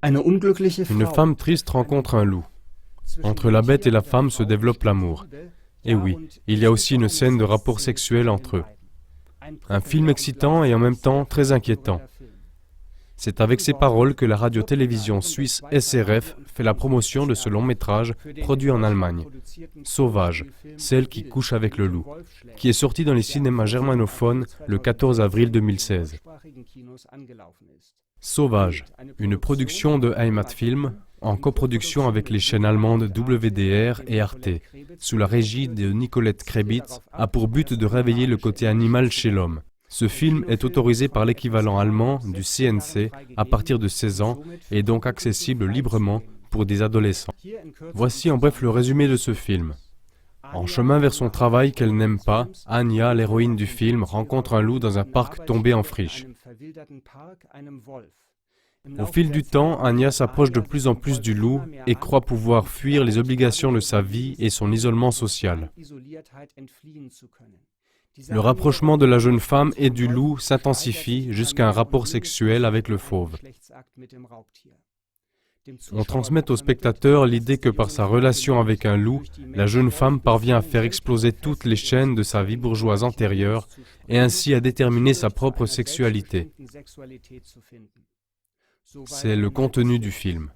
Une femme triste rencontre un loup. Entre la bête et la femme se développe l'amour. Et oui, il y a aussi une scène de rapport sexuel entre eux. Un film excitant et en même temps très inquiétant. C'est avec ces paroles que la radio-télévision suisse SRF fait la promotion de ce long-métrage produit en Allemagne. Sauvage, celle qui couche avec le loup, qui est sorti dans les cinémas germanophones le 14 avril 2016. Sauvage, une production de Heimat Film, en coproduction avec les chaînes allemandes WDR et Arte, sous la régie de Nicolette Krebitz, a pour but de réveiller le côté animal chez l'homme. Ce film est autorisé par l'équivalent allemand du CNC à partir de 16 ans et est donc accessible librement pour des adolescents. Voici en bref le résumé de ce film. En chemin vers son travail qu'elle n'aime pas, Anja, l'héroïne du film, rencontre un loup dans un parc tombé en friche. Au fil du temps, Anja s'approche de plus en plus du loup et croit pouvoir fuir les obligations de sa vie et son isolement social. Le rapprochement de la jeune femme et du loup s'intensifie jusqu'à un rapport sexuel avec le fauve. On transmet au spectateur l'idée que par sa relation avec un loup, la jeune femme parvient à faire exploser toutes les chaînes de sa vie bourgeoise antérieure et ainsi à déterminer sa propre sexualité. C'est le contenu du film.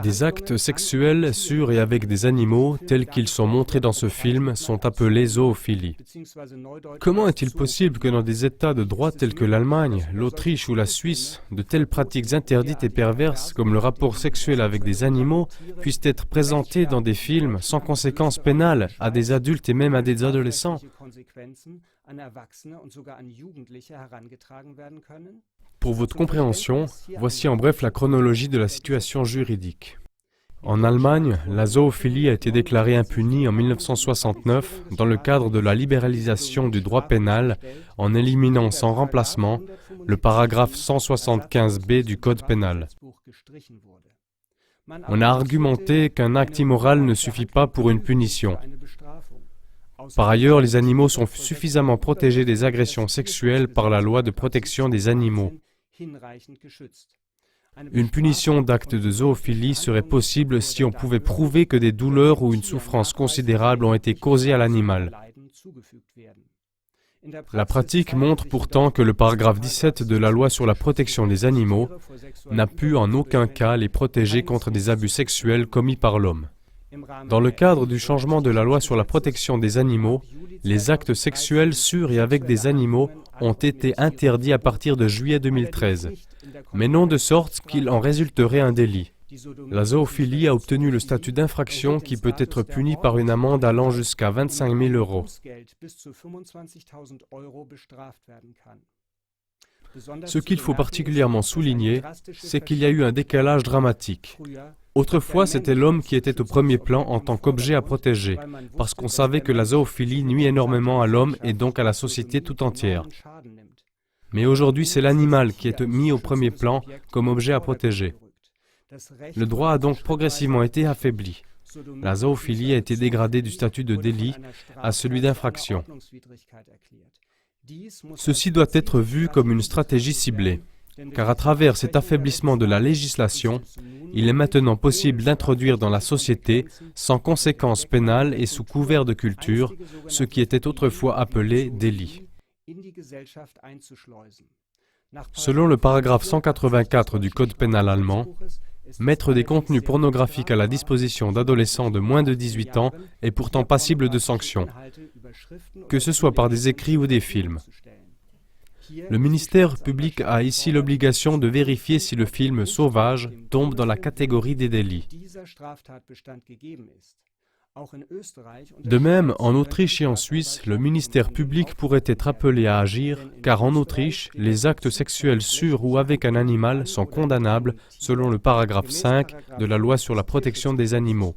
Des actes sexuels sur et avec des animaux, tels qu'ils sont montrés dans ce film, sont appelés zoophilie. Comment est-il possible que dans des États de droit tels que l'Allemagne, l'Autriche ou la Suisse, de telles pratiques interdites et perverses comme le rapport sexuel avec des animaux puissent être présentées dans des films sans conséquences pénales à des adultes et même à des adolescents ? Pour votre compréhension, voici en bref la chronologie de la situation juridique. En Allemagne, la zoophilie a été déclarée impunie en 1969 dans le cadre de la libéralisation du droit pénal en éliminant sans remplacement le paragraphe 175b du Code pénal. On a argumenté qu'un acte immoral ne suffit pas pour une punition. Par ailleurs, les animaux sont suffisamment protégés des agressions sexuelles par la loi de protection des animaux. Une punition d'acte de zoophilie serait possible si on pouvait prouver que des douleurs ou une souffrance considérable ont été causées à l'animal. La pratique montre pourtant que le paragraphe 17 de la loi sur la protection des animaux n'a pu en aucun cas les protéger contre des abus sexuels commis par l'homme. Dans le cadre du changement de la loi sur la protection des animaux, les actes sexuels sur et avec des animaux ont été interdits à partir de juillet 2013, mais non de sorte qu'il en résulterait un délit. La zoophilie a obtenu le statut d'infraction qui peut être punie par une amende allant jusqu'à 25 000 €. Ce qu'il faut particulièrement souligner, c'est qu'il y a eu un décalage dramatique. Autrefois, c'était l'homme qui était au premier plan en tant qu'objet à protéger, parce qu'on savait que la zoophilie nuit énormément à l'homme et donc à la société tout entière. Mais aujourd'hui, c'est l'animal qui est mis au premier plan comme objet à protéger. Le droit a donc progressivement été affaibli. La zoophilie a été dégradée du statut de délit à celui d'infraction. Ceci doit être vu comme une stratégie ciblée, car à travers cet affaiblissement de la législation, il est maintenant possible d'introduire dans la société, sans conséquences pénales et sous couvert de culture, ce qui était autrefois appelé délit. Selon le paragraphe 184 du Code pénal allemand, mettre des contenus pornographiques à la disposition d'adolescents de moins de 18 ans est pourtant passible de sanctions, que ce soit par des écrits ou des films. Le ministère public a ici l'obligation de vérifier si le film Sauvage tombe dans la catégorie des délits. De même, en Autriche et en Suisse, le ministère public pourrait être appelé à agir, car en Autriche, les actes sexuels sur ou avec un animal sont condamnables selon le paragraphe 5 de la loi sur la protection des animaux.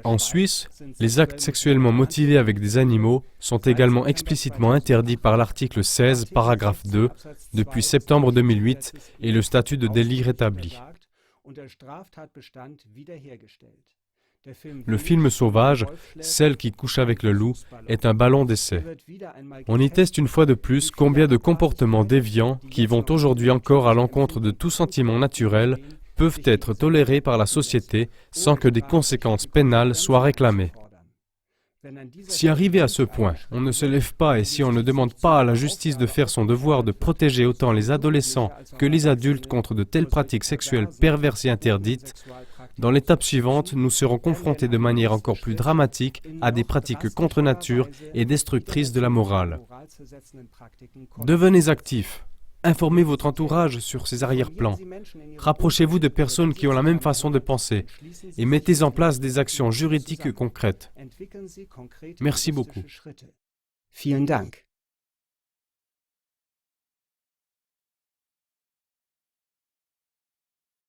En Suisse, les actes sexuellement motivés avec des animaux sont également explicitement interdits par l'article 16, paragraphe 2, depuis septembre 2008 et le statut de délit rétabli. Le film sauvage, Celle qui couche avec le loup, est un ballon d'essai. On y teste une fois de plus combien de comportements déviants, qui vont aujourd'hui encore à l'encontre de tout sentiment naturel, peuvent être tolérés par la société sans que des conséquences pénales soient réclamées. Si arrivé à ce point, on ne se lève pas et si on ne demande pas à la justice de faire son devoir de protéger autant les adolescents que les adultes contre de telles pratiques sexuelles perverses et interdites, dans l'étape suivante, nous serons confrontés de manière encore plus dramatique à des pratiques contre nature et destructrices de la morale. Devenez actifs. Informez votre entourage sur ces arrière-plans. Rapprochez-vous de personnes qui ont la même façon de penser et mettez en place des actions juridiques concrètes. Merci beaucoup. Vielen Dank.